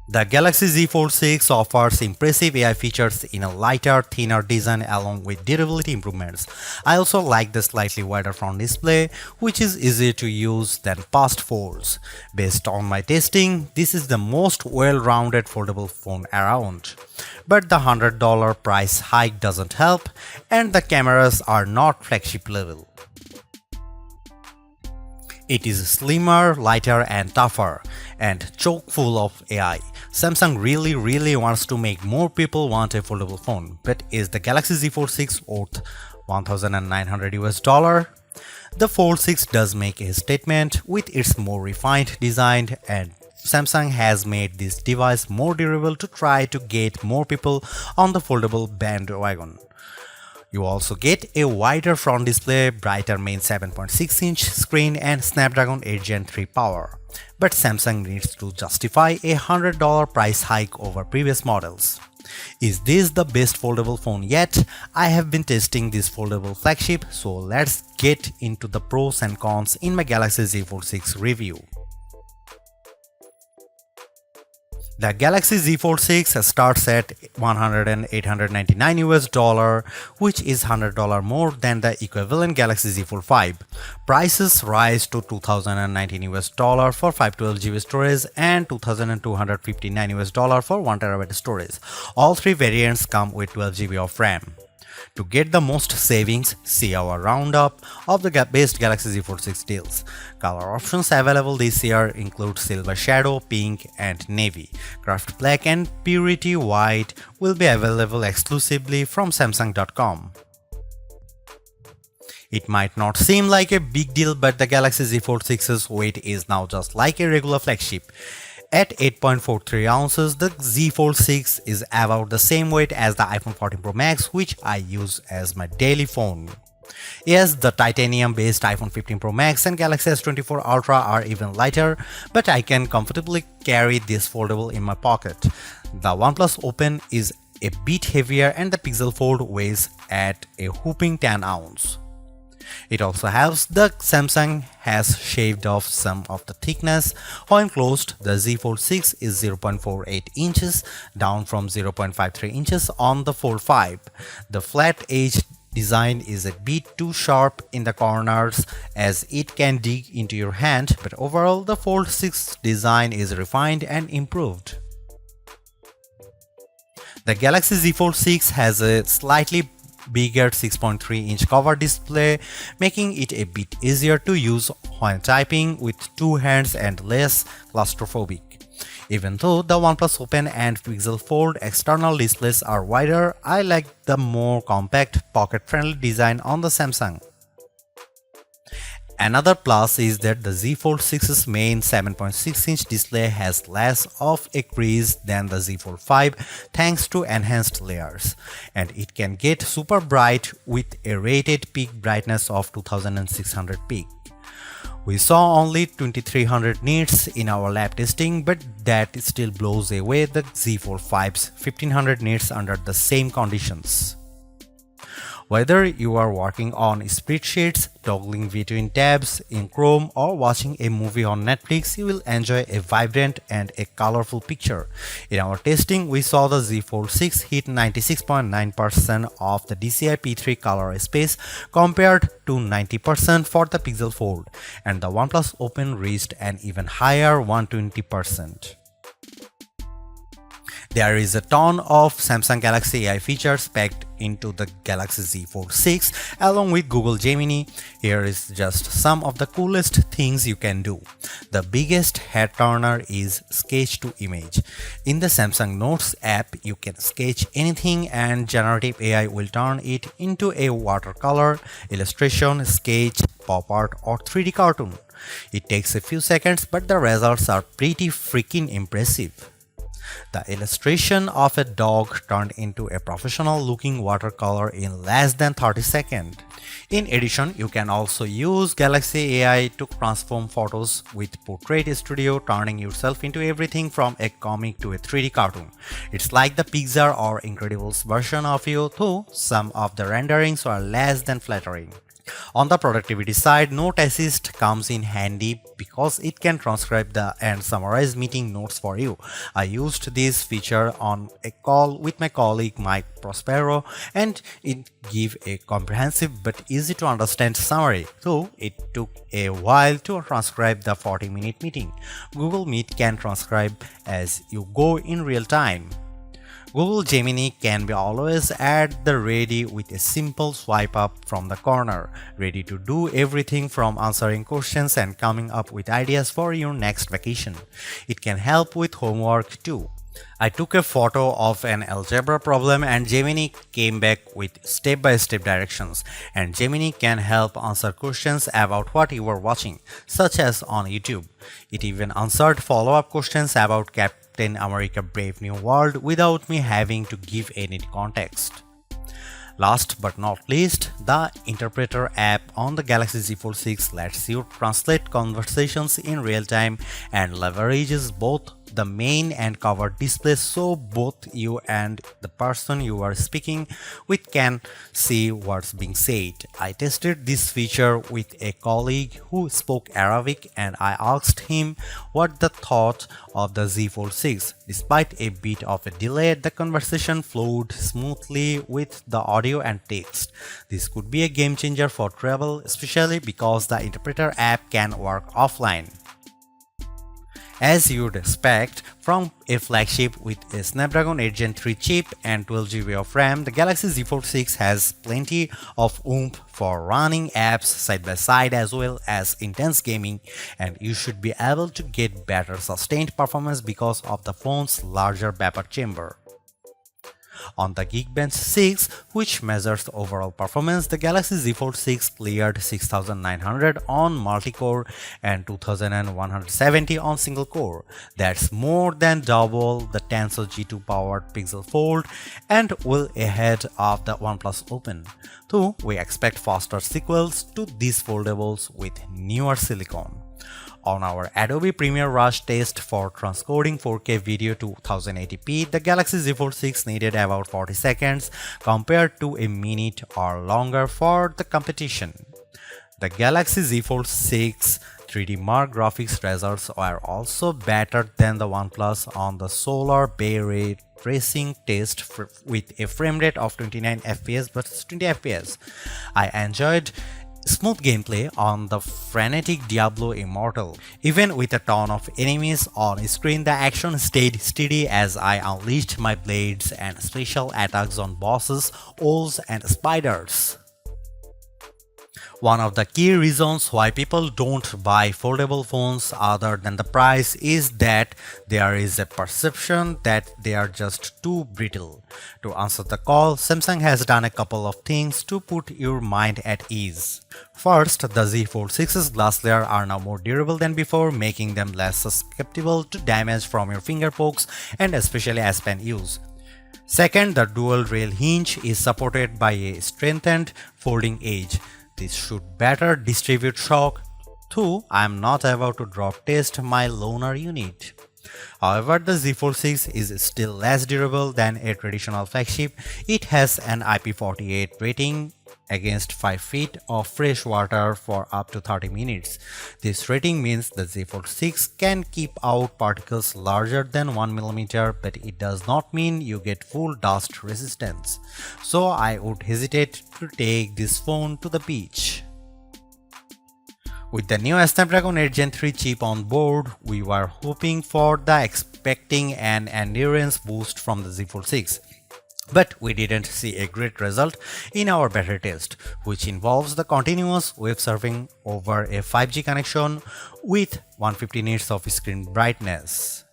The Galaxy Z Fold 6 offers impressive AI features in a lighter, thinner design along with durability improvements. I also like the slightly wider front display, which is easier to use than past folds. Based on my testing, this is the most well-rounded foldable phone around. But the $100 price hike doesn't help, and the cameras are not flagship level. It is slimmer, lighter and tougher, and chock full of AI. Samsung really wants to make more people want a foldable phone, but is the Galaxy Z Fold 6 worth $1,900? The Fold 6 does make a statement with its more refined design, and Samsung has made this device more durable to try to get more people on the foldable bandwagon. You also get a wider front display, brighter main 7.6-inch screen and Snapdragon 8 Gen 3 power. But Samsung needs to justify a $100 price hike over previous models. Is this the best foldable phone yet? I have been testing this foldable flagship, so let's get into the pros and cons in my Galaxy Z Fold 6 review. The Galaxy Z Fold 6 starts at $899, which is $100 more than the equivalent Galaxy Z Fold 5. Prices rise to $2,019 for 512GB storage and $2,259 for 1TB storage. All three variants come with 12GB of RAM. To get the most savings, see our roundup of the best Galaxy Z Fold 6 deals. Color options available this year include Silver Shadow, Pink and Navy. Craft Black and Purity White will be available exclusively from Samsung.com. It might not seem like a big deal, but the Galaxy Z Fold 6's weight is now just like a regular flagship. At 8.43 ounces, the Z Fold 6 is about the same weight as the iPhone 14 Pro Max, which I use as my daily phone. Yes, the titanium-based iPhone 15 Pro Max and Galaxy S24 Ultra are even lighter, but I can comfortably carry this foldable in my pocket. The OnePlus Open is a bit heavier and the Pixel Fold weighs at a whopping 10 ounces. It also helps that Samsung has shaved off some of the thickness. When closed, the Z Fold 6 is 0.48 inches, down from 0.53 inches on the Fold 5. The flat edge design is a bit too sharp in the corners as it can dig into your hand, but overall the Fold 6 design is refined and improved. The Galaxy Z Fold 6 has a slightly bigger 6.3-inch cover display, making it a bit easier to use when typing with two hands and less claustrophobic. Even though the OnePlus Open and Pixel Fold external displays are wider, I like the more compact, pocket-friendly design on the Samsung. Another plus is that the Z Fold 6's main 7.6-inch display has less of a crease than the Z Fold 5 thanks to enhanced layers, and it can get super bright with a rated peak brightness of 2600 peak. We saw only 2300 nits in our lab testing, but that still blows away the Z Fold 5's 1500 nits under the same conditions. Whether you are working on spreadsheets, toggling between tabs in Chrome, or watching a movie on Netflix, you will enjoy a vibrant and a colorful picture. In our testing, we saw the Z Fold 6 hit 96.9% of the DCI P3 color space compared to 90% for the Pixel Fold, and the OnePlus Open reached an even higher 120%. There is a ton of Samsung Galaxy AI features packed into the Galaxy Z Fold 6 along with Google Gemini. Here is just some of the coolest things you can do. The biggest head turner is Sketch to Image. In the Samsung Notes app, you can sketch anything and generative AI will turn it into a watercolor, illustration, sketch, pop art or 3D cartoon. It takes a few seconds, but the results are pretty freaking impressive. The illustration of a dog turned into a professional-looking watercolor in less than 30 seconds. In addition, you can also use Galaxy AI to transform photos with Portrait Studio, turning yourself into everything from a comic to a 3D cartoon. It's like the Pixar or Incredibles version of you, though some of the renderings are less than flattering. On the productivity side, Note Assist comes in handy because it can transcribe and summarize meeting notes for you. I used this feature on a call with my colleague Mike Prospero, and it gave a comprehensive but easy to understand summary, though it took a while to transcribe the 40-minute meeting. Google Meet can transcribe as you go in real time. Google Gemini can be always at the ready with a simple swipe up from the corner, ready to do everything from answering questions and coming up with ideas for your next vacation. It can help with homework too. I took a photo of an algebra problem and Gemini came back with step-by-step directions, and Gemini can help answer questions about what you were watching, such as on YouTube. It even answered follow-up questions about Captain America Brave New World without me having to give any context. Last but not least, the Interpreter app on the Galaxy Z Fold 6 lets you translate conversations in real time and leverages both the main and cover displays so both you and the person you are speaking with can see what's being said. I tested this feature with a colleague who spoke Arabic and I asked him what the thought of the Z Fold 6. Despite a bit of a delay, the conversation flowed smoothly with the audio and text. This could be a game changer for travel, especially because the Interpreter app can work offline. As you'd expect from a flagship with a Snapdragon 8 Gen 3 chip and 12GB of RAM, the Galaxy Z Fold 6 has plenty of oomph for running apps side by side as well as intense gaming, and you should be able to get better sustained performance because of the phone's larger vapor chamber. On the Geekbench 6, which measures overall performance, the Galaxy Z Fold 6 cleared 6900 on multi-core and 2170 on single-core. That's more than double the Tensor G2 powered Pixel Fold and well ahead of the OnePlus Open. Though we expect faster sequels to these foldables with newer silicon. On our Adobe Premiere Rush test for transcoding 4K video to 1080p, the Galaxy Z Fold 6 needed about 40 seconds compared to a minute or longer for the competition. The Galaxy Z Fold 6 3D Mark graphics results are also better than the OnePlus on the Solar Bay Ray tracing test with a frame rate of 29 fps versus 20 fps. I enjoyed smooth gameplay on the frenetic Diablo Immortal. Even with a ton of enemies on screen, the action stayed steady as I unleashed my blades and special attacks on bosses, owls and spiders. One of the key reasons why people don't buy foldable phones other than the price is that there is a perception that they are just too brittle. To answer the call, Samsung has done a couple of things to put your mind at ease. First, the Z Fold 6's glass layer are now more durable than before, making them less susceptible to damage from your finger pokes and especially as pen use. Second, the dual rail hinge is supported by a strengthened folding edge. This should better distribute shock, though I am not about to drop test my loaner unit. However, the Z Fold 6 is still less durable than a traditional flagship. It has an IP48 rating against 5 feet of fresh water for up to 30 minutes. This rating means the Z Fold 6 can keep out particles larger than 1mm, but it does not mean you get full dust resistance. So I would hesitate to take this phone to the beach. With the new Snapdragon 8 Gen 3 chip on board, we were hoping for the expecting an endurance boost from the Z Fold 6. But we didn't see a great result in our battery test, which involves the continuous web surfing over a 5G connection with 150 nits of screen brightness.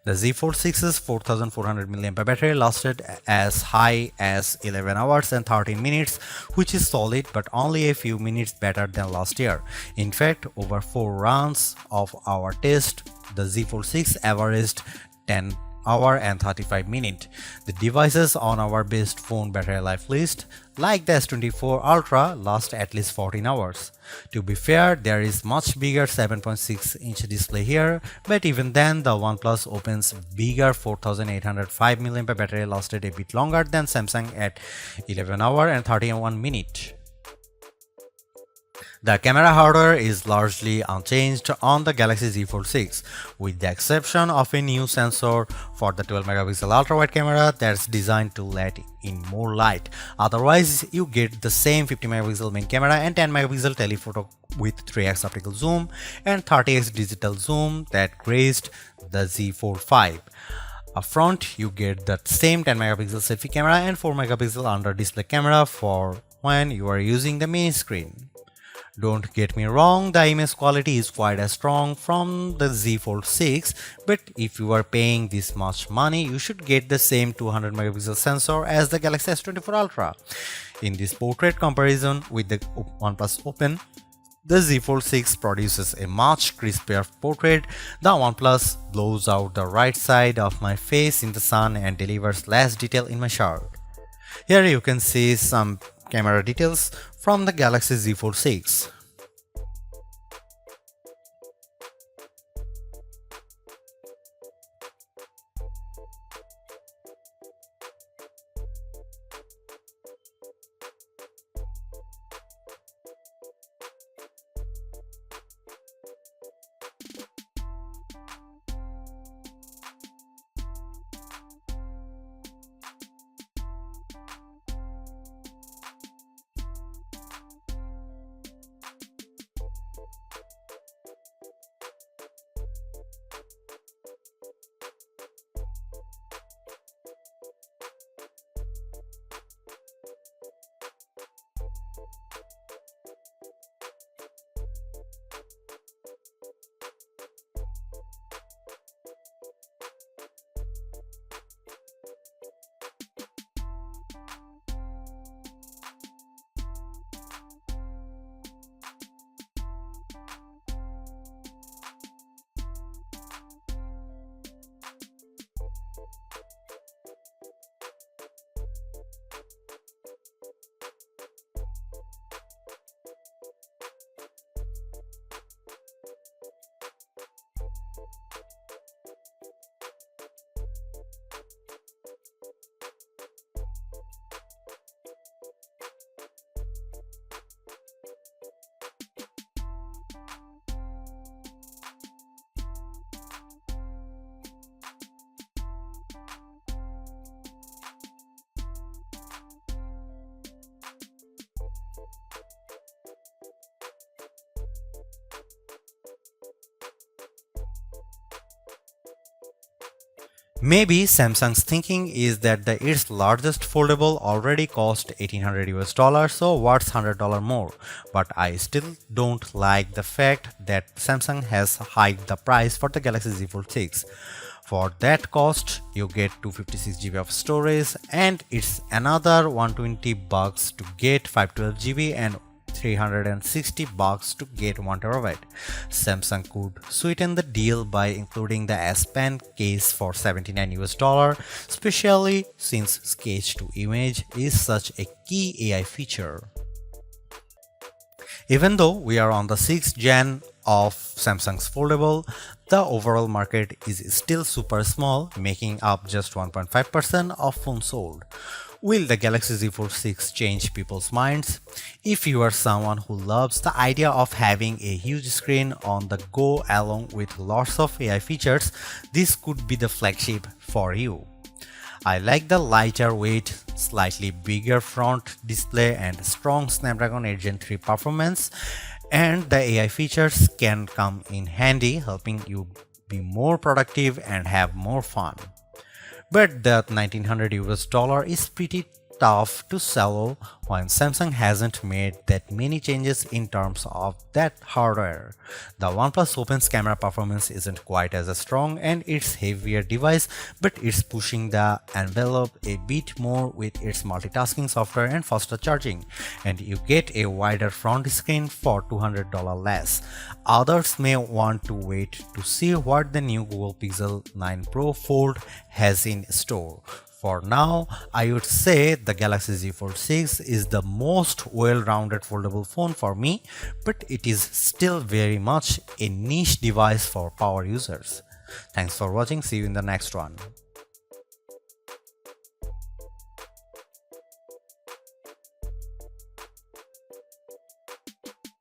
The Z Fold 6's 4400 mAh battery lasted as high as 11 hours and 13 minutes, which is solid but only a few minutes better than last year. In fact, over 4 runs of our test, the Z Fold 6 averaged 10 hour and 35 minutes. The devices on our best phone battery life list, like the S24 Ultra, last at least 14 hours. To be fair, there is much bigger 7.6-inch display here, but even then the OnePlus Open's bigger 4805 mAh battery lasted a bit longer than Samsung at 11 hour and 31 minutes. The camera hardware is largely unchanged on the Galaxy Z Fold 6, with the exception of a new sensor for the 12 megapixel ultra-wide camera that's designed to let in more light. Otherwise, you get the same 50 megapixel main camera and 10 megapixel telephoto with 3x optical zoom and 30x digital zoom that graced the Z Fold 5. Up front, you get the same 10 megapixel selfie camera and 4 megapixel under display camera for when you are using the mini screen. Don't get me wrong, the image quality is quite as strong from the Z Fold 6, but if you are paying this much money, you should get the same 200 megapixel sensor as the Galaxy S24 Ultra. In this portrait comparison with the OnePlus Open, the Z Fold 6 produces a much crispier portrait. The OnePlus blows out the right side of my face in the sun and delivers less detail in my shirt. Here you can see some camera details from the Galaxy Z Fold 6. Maybe Samsung's thinking is that its largest foldable already cost $1800 so what's $100 more? But I still don't like the fact that Samsung has hiked the price for the Galaxy Z Fold 6. For that cost, you get 256 GB of storage and it's another $120 to get 512 GB and $360 to get 1 terabyte. Samsung could sweeten the deal by including the S Pen case for $79, especially since sketch to image is such a key AI feature. Even though we are on the 6th gen of Samsung's foldable, the overall market is still super small, making up just 1.5% of phones sold. Will the Galaxy Z Fold 6 change people's minds? If you are someone who loves the idea of having a huge screen on the go along with lots of AI features, this could be the flagship for you. I like the lighter weight, slightly bigger front display and strong Snapdragon 8 Gen 3 performance, and the AI features can come in handy, helping you be more productive and have more fun. But that $1900 is pretty tough to swallow when Samsung hasn't made that many changes in terms of that hardware. The OnePlus Open's camera performance isn't quite as strong and it's heavier device, but it's pushing the envelope a bit more with its multitasking software and faster charging, and you get a wider front screen for $200 less. Others may want to wait to see what the new Google Pixel 9 Pro Fold has in store. For now, I would say the Galaxy Z Fold 6 is the most well-rounded foldable phone for me, but it is still very much a niche device for power users. Thanks for watching, see you in the next one.